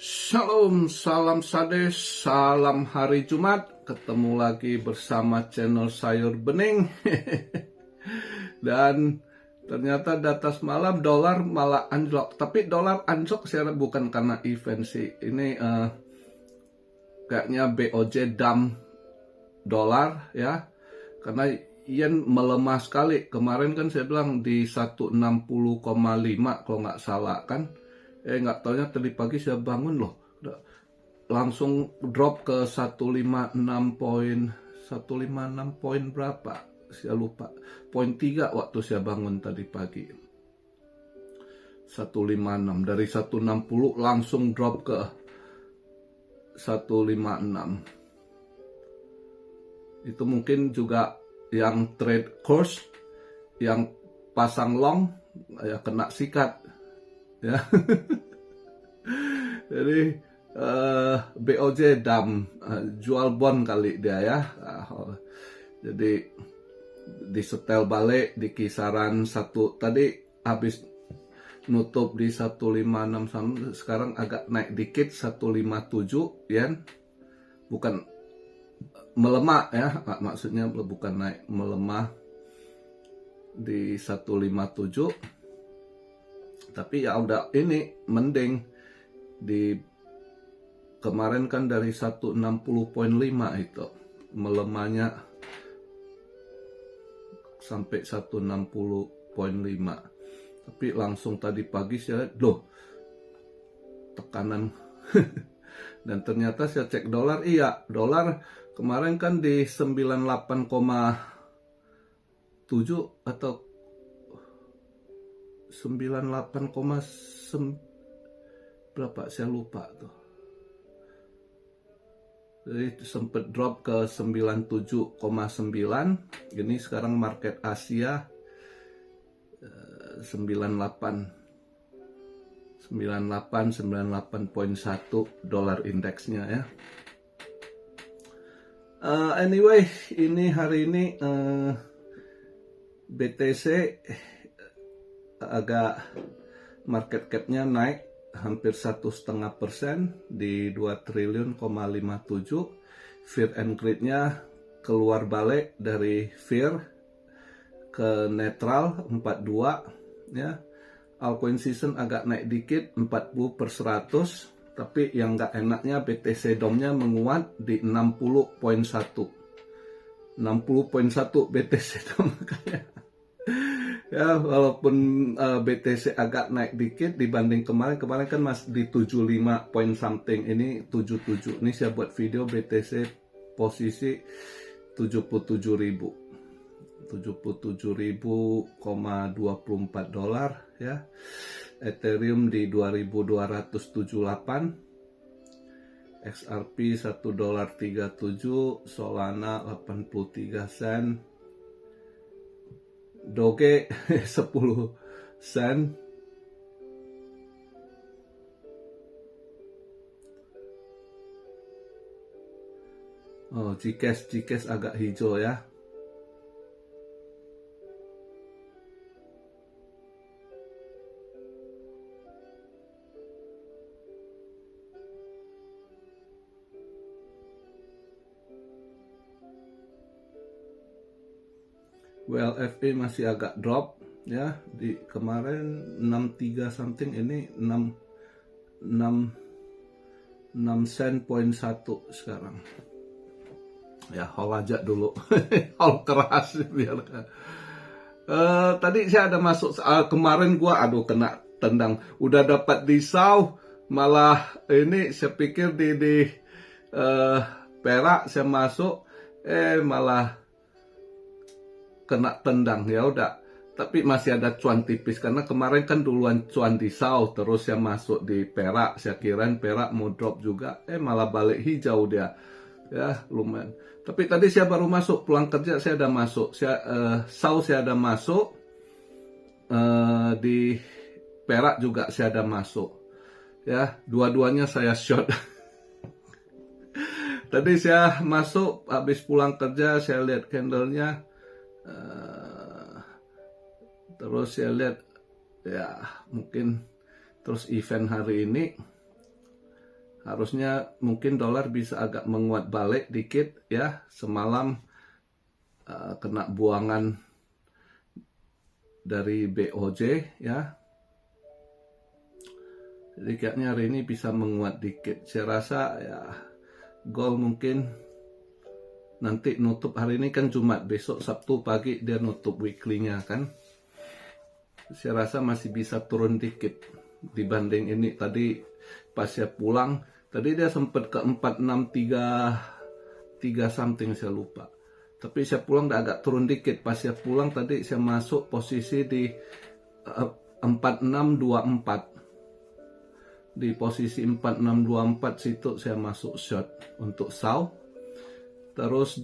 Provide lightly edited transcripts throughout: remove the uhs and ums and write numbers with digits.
Shalom, salam sade, salam hari Jumat. Ketemu lagi bersama channel Sayur Bening. Dan ternyata data semalam dolar malah anjlok. Tapi dolar anjlok saya bukan karena event sih. Ini kayaknya BOJ dump dolar ya. Karena yen melemah sekali. Kemarin kan saya bilang di 160,5 kalau nggak salah kan. Nggak taunya tadi pagi saya bangun loh, langsung drop ke 156 poin berapa, saya lupa, poin 3 waktu saya bangun tadi pagi. 156 dari 160 langsung drop ke 156. Itu mungkin juga yang trade course, yang pasang long ya kena sikat ya. Jadi BOJ jual bond kali dia ya. Jadi disetel balik di kisaran satu, tadi habis nutup di 156, sekarang agak naik dikit 157 ya. Bukan melemah ya, maksudnya bukan naik, melemah di 157. Tapi ya udah, ini mending. Di kemarin kan dari 160,5 itu melemahnya sampai 160,5. Tapi langsung tadi pagi saya loh, tekanan. Dan ternyata saya cek dolar, iya dolar kemarin kan di 98,7 atau 98, berapa saya lupa tuh. Jadi sempat drop ke 97,9. Ini sekarang market Asia 98,1 dolar indeksnya ya. Anyway, ini hari ini BTC agak market capnya naik hampir 1,5% di 2 triliun,57. Fear and greed-nya keluar balik dari fear ke netral 42 ya. Altcoin season agak naik dikit 40%, tapi yang nggak enaknya BTC DOM-nya menguat di 60,1 BTC DOM kayak. Ya, walaupun BTC agak naik dikit dibanding kemarin kan masih di 75 point something, ini 77. Ini saya buat video BTC posisi 77.024 dolar ya. Ethereum di 2.278, XRP $1.37, Solana 83 sen, Doge 10 sen. Oh, Gcash agak hijau ya. WLFE masih agak drop ya, di kemarin 63 something, ini 6 sen poin 1 sekarang. Ya, hold aja dulu. Hold keras biar. Tadi saya ada masuk kemarin gua kena tendang. Udah dapat di SAW, malah ini saya pikir di Perak saya masuk, malah kena tendang. Ya udah, tapi masih ada cuan tipis karena kemarin kan duluan cuan di SAW, terus saya masuk di Perak, saya kirain Perak mau drop juga, malah balik hijau dia ya, lumayan. Tapi tadi saya baru masuk, pulang kerja saya ada masuk, SAW saya ada masuk, di Perak juga saya ada masuk ya, dua-duanya saya short. Tadi saya masuk, habis pulang kerja saya lihat candlenya, terus saya lihat ya mungkin terus event hari ini Harusnya mungkin dolar bisa agak menguat balik dikit ya. Semalam kena buangan dari BOJ ya. Jadi kayaknya hari ini bisa menguat dikit. Saya rasa ya gold mungkin nanti nutup hari ini kan Jumat, besok Sabtu pagi dia nutup weekly-nya kan. Saya rasa masih bisa turun dikit dibanding ini tadi pas saya pulang. Tadi dia sempat ke 463 something saya lupa. Tapi saya pulang udah agak turun dikit. Pas saya pulang tadi saya masuk posisi di 4624. Di posisi 4624 situ saya masuk short untuk SAU. Terus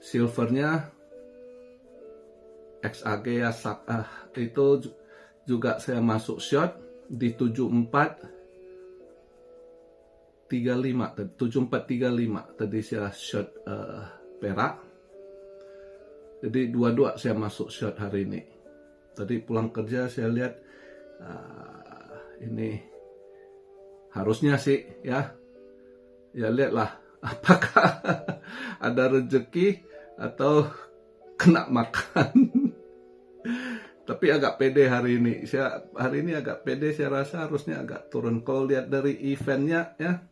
silvernya XAG ya itu juga saya masuk short di 7435 tadi saya short perak. Jadi dua-dua saya masuk short hari ini. Tadi pulang kerja saya lihat ini harusnya sih ya lihatlah apakah ada rezeki atau kena makan. Tapi agak pede hari ini. Hari ini agak pede, saya rasa harusnya agak turun. Kalau lihat dari eventnya ya.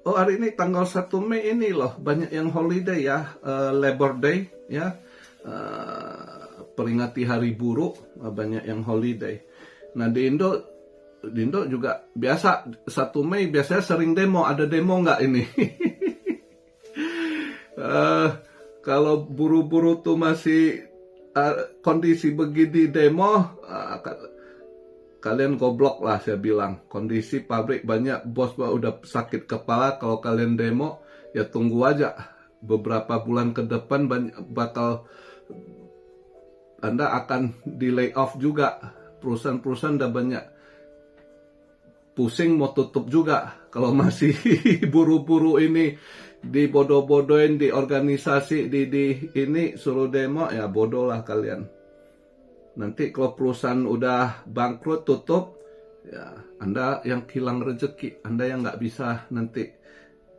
Hari ini tanggal 1 Mei ini loh, banyak yang holiday ya, Labor Day ya. Peringati hari buruh, banyak yang holiday. Nah, di Indo juga biasa 1 Mei biasanya sering demo. Ada demo nggak ini? Kalau buru-buru tuh masih kondisi begini demo, kalian goblok lah saya bilang. Kondisi pabrik banyak bos udah sakit kepala. Kalau kalian demo ya tunggu aja. Beberapa bulan ke depan Anda akan di lay off juga. Perusahaan-perusahaan udah banyak pusing mau tutup juga. Kalau masih buru-buru ini dibodoh-bodohin di organisasi di ini suruh demo ya bodoh lah kalian. Nanti kalau perusahaan udah bangkrut tutup ya Anda yang hilang rezeki, Anda yang nggak bisa nanti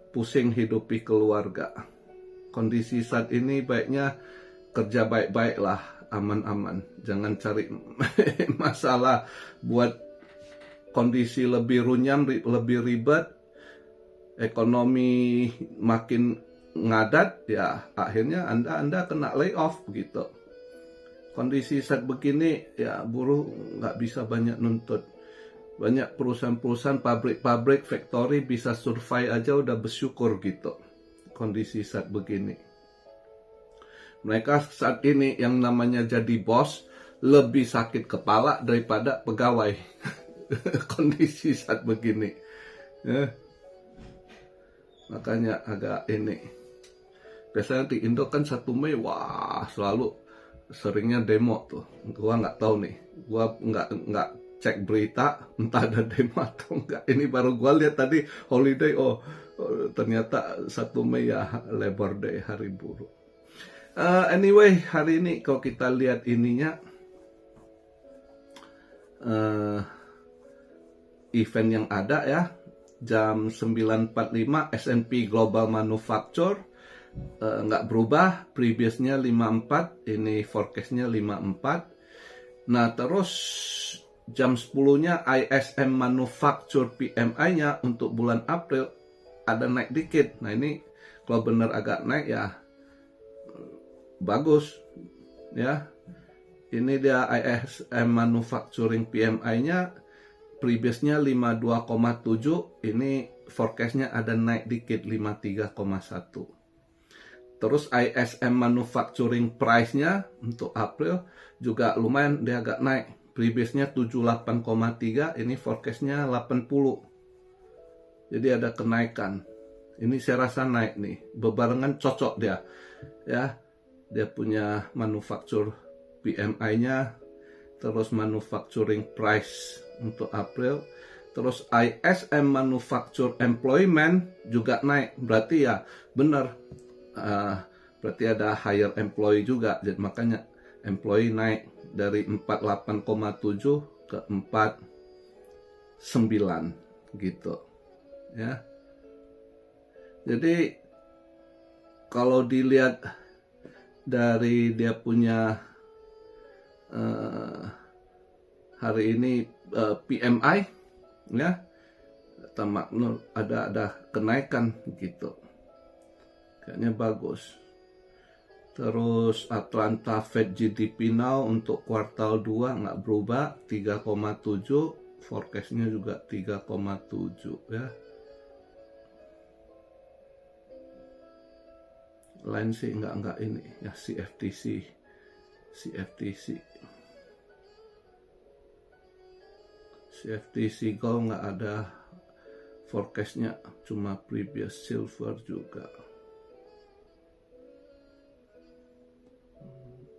pusing hidupi keluarga. Kondisi saat ini baiknya kerja baik-baik lah, aman-aman. Jangan cari masalah buat kondisi lebih runyam, lebih ribet, ekonomi makin ngadat, ya akhirnya Anda kena layoff begitu. Kondisi saat begini, ya buruh nggak bisa banyak nuntut. Banyak perusahaan-perusahaan, pabrik-pabrik, factory bisa survive aja udah bersyukur gitu. Kondisi saat begini. Mereka saat ini yang namanya jadi bos lebih sakit kepala daripada pegawai. Kondisi saat begini. Ya. Makanya agak ini. Biasanya di Indo kan 1 Mei, wah selalu seringnya demo tuh. Gua nggak tahu nih. Gua nggak cek berita, entah ada demo atau enggak. Ini baru gua lihat tadi holiday, ternyata 1 Mei ya Labor Day, hari buruh. Anyway, hari ini kalau kita lihat ininya, event yang ada ya, jam 9.45 S&P Global Manufacture nggak berubah, previousnya 54, ini forecastnya 54. Nah terus jam 10-nya ISM Manufacture PMI-nya untuk bulan April ada naik dikit. Nah ini kalau benar agak naik ya bagus ya. Ini dia ISM Manufacturing PMI-nya, previously 52,7, ini forecastnya ada naik dikit 53,1. Terus ISM Manufacturing Price-nya untuk April juga lumayan, dia agak naik. Previously 78,3, ini forecastnya 80. Jadi ada kenaikan. Ini saya rasa naik nih, bebarengan cocok dia. Ya, dia punya manufacture PMI-nya, terus manufacturing price untuk April Terus ISM Manufacture Employment juga naik, berarti ya benar, berarti ada higher employee juga, jadi makanya employee naik dari 48,7 ke 49 gitu ya. Jadi kalau dilihat dari dia punya hari ini PMI ya, ada kenaikan gitu, kayaknya bagus. Terus Atlanta Fed GDP now untuk kuartal 2 nggak berubah, 3,7, forecastnya juga 3,7 ya. Lain sih nggak ini ya, CFTC Gold nggak ada forecastnya, cuma previous silver juga.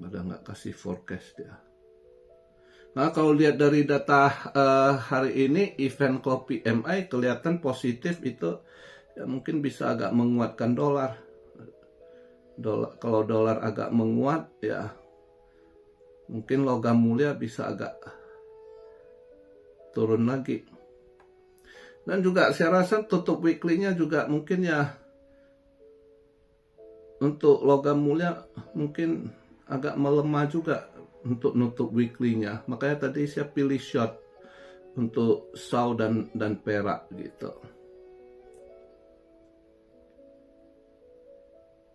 Ada nggak kasih forecast dia. Nah kalau lihat dari data hari ini, event core PMI kelihatan positif, itu ya mungkin bisa agak menguatkan dolar. Kalau dolar agak menguat ya mungkin logam mulia bisa agak turun lagi. Dan juga saya rasa tutup weekly-nya juga mungkin ya, untuk logam mulia mungkin agak melemah juga untuk nutup weekly-nya. Makanya tadi saya pilih short untuk SAU dan perak gitu.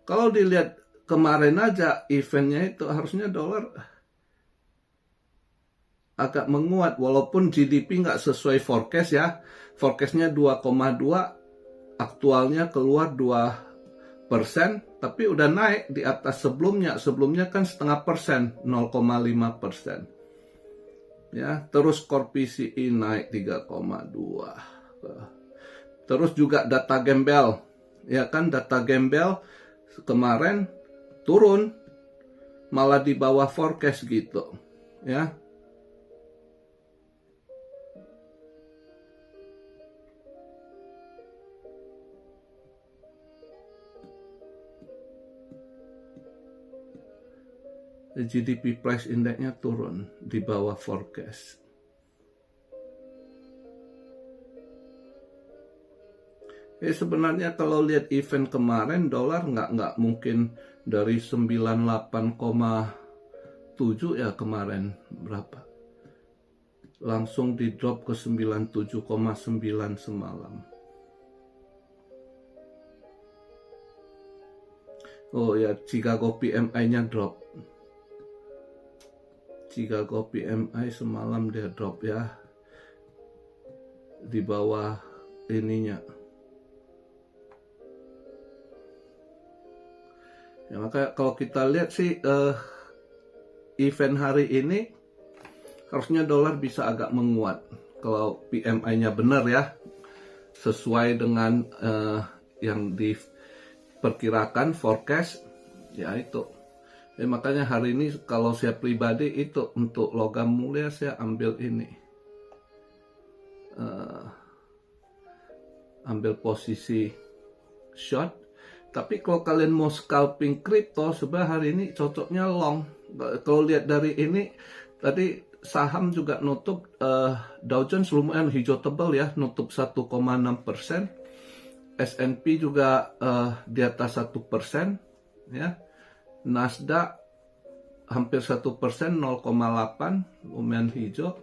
Kalau dilihat kemarin aja eventnya itu, harusnya dolar agak menguat, walaupun GDP nggak sesuai forecast ya. Forecastnya 2,2, aktualnya keluar 2%, tapi udah naik di atas sebelumnya. Sebelumnya kan 0,5%, 0,5%. Ya, terus core PCE naik 3,2. Terus juga data gembel, ya kan, data gembel kemarin turun, malah di bawah forecast gitu, ya. GDP price index-nya turun di bawah forecast. Sebenarnya kalau lihat event kemarin, dolar nggak mungkin dari 98,7 ya kemarin, berapa? Langsung di drop ke 97,9 semalam. Oh ya, Chicago PMI-nya drop. Chicago PMI semalam dia drop ya, di bawah ininya. Ya, maka kalau kita lihat sih event hari ini harusnya dolar bisa agak menguat kalau PMI-nya benar ya, sesuai dengan yang diperkirakan forecast ya itu. Makanya hari ini kalau saya pribadi itu untuk logam mulia saya ambil ini, ambil posisi short. Tapi kalau kalian mau scalping kripto, sebenarnya hari ini cocoknya long. Kalau lihat dari ini tadi, saham juga nutup, Dow Jones lumayan hijau tebal ya, nutup 1,6%, S&P juga di atas 1% ya. Nasdaq hampir 1%, 0,8, lumayan hijau.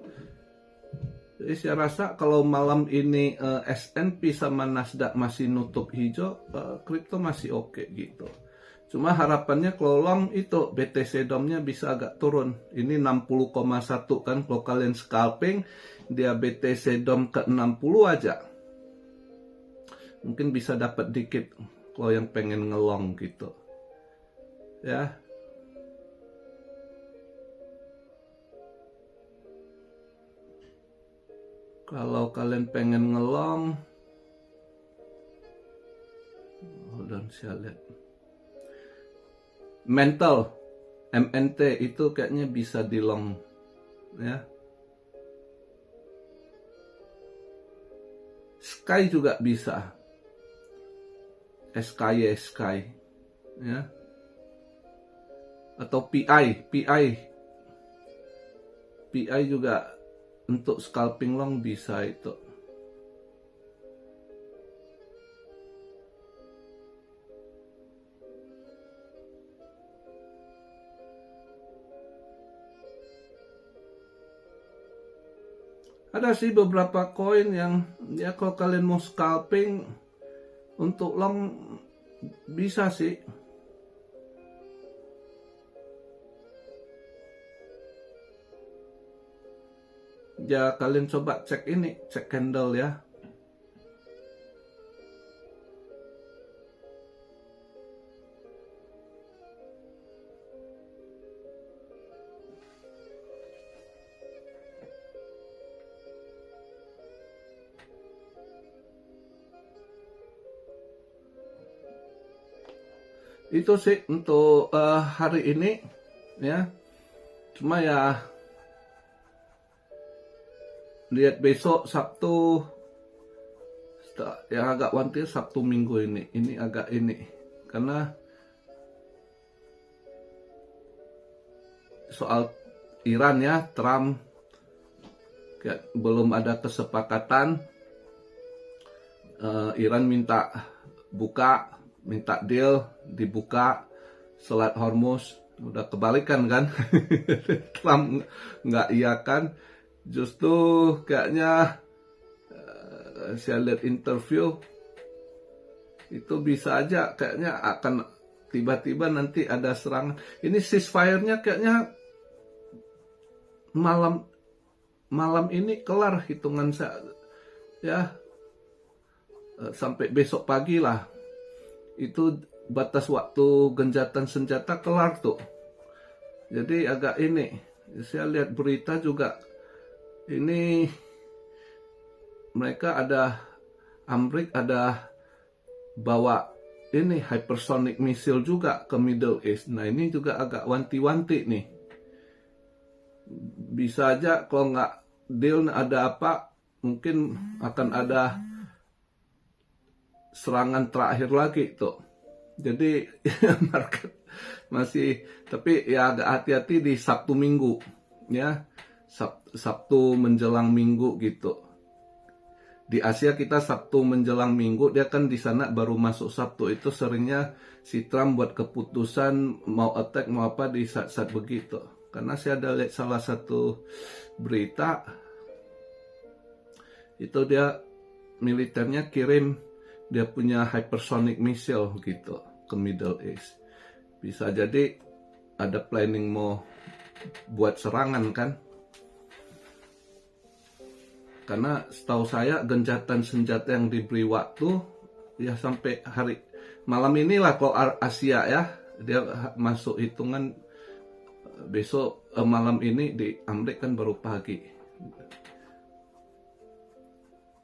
Jadi saya rasa kalau malam ini S&P sama Nasdaq masih nutup hijau, kripto masih oke gitu. Cuma harapannya kalau long itu BTC DOM-nya bisa agak turun. Ini 60,1 kan, kalau kalian scalping dia BTC DOM ke 60 aja, mungkin bisa dapat dikit kalau yang pengen ngelong gitu. Ya. Kalau kalian pengen ngelong, dan saya lihat mental MNT itu kayaknya bisa di long ya. Sky juga bisa. SKY, Sky. Ya. Atau PI juga untuk scalping long bisa itu. Ada sih beberapa koin yang ya kalau kalian mau scalping untuk long bisa sih. Ya kalian coba cek ini, cek candle ya. Itu sih untuk hari ini ya. Cuma ya lihat besok Sabtu yang agak wanti Sabtu Minggu ini agak ini karena soal Iran ya, Trump belum ada kesepakatan. Iran minta deal dibuka Selat Hormuz, udah kebalikan kan. Trump nggak iakan. Justru kayaknya saya lihat interview itu bisa aja kayaknya akan tiba-tiba nanti ada serangan. Ini ceasefire-nya kayaknya malam ini kelar hitungan saya ya, sampai besok pagi lah. Itu batas waktu gencatan senjata kelar tuh. Jadi agak ini, saya lihat berita juga ini mereka Amerika ada bawa ini hypersonic missile juga ke Middle East. Nah ini juga agak wanti-wanti nih. Bisa aja kalau nggak deal ada apa, mungkin akan ada serangan terakhir lagi tuh. Jadi market masih, tapi ya agak hati-hati di Sabtu Minggu ya. Sabtu menjelang Minggu gitu. Di Asia kita Sabtu menjelang Minggu, dia kan di sana baru masuk Sabtu. Itu seringnya si Trump buat keputusan mau attack mau apa di saat-saat begitu. Karena saya ada lihat salah satu berita itu dia militernya kirim dia punya hypersonic missile gitu ke Middle East. Bisa jadi ada planning mau buat serangan kan. Karena setahu saya gencatan senjata yang diberi waktu ya sampai hari malam inilah kalau Asia ya, dia masuk hitungan besok malam ini. Di Amerika kan baru pagi.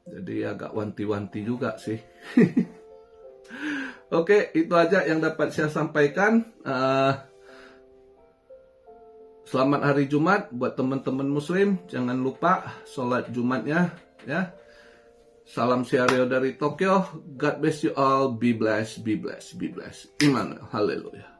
Jadi agak wanti-wanti juga sih. Oke, itu aja yang dapat saya sampaikan. Selamat hari Jumat buat teman-teman Muslim. Jangan lupa sholat Jumatnya ya. Salam Siario dari Tokyo. God bless you all. Be blessed, be blessed, be blessed. Immanuel. Haleluya.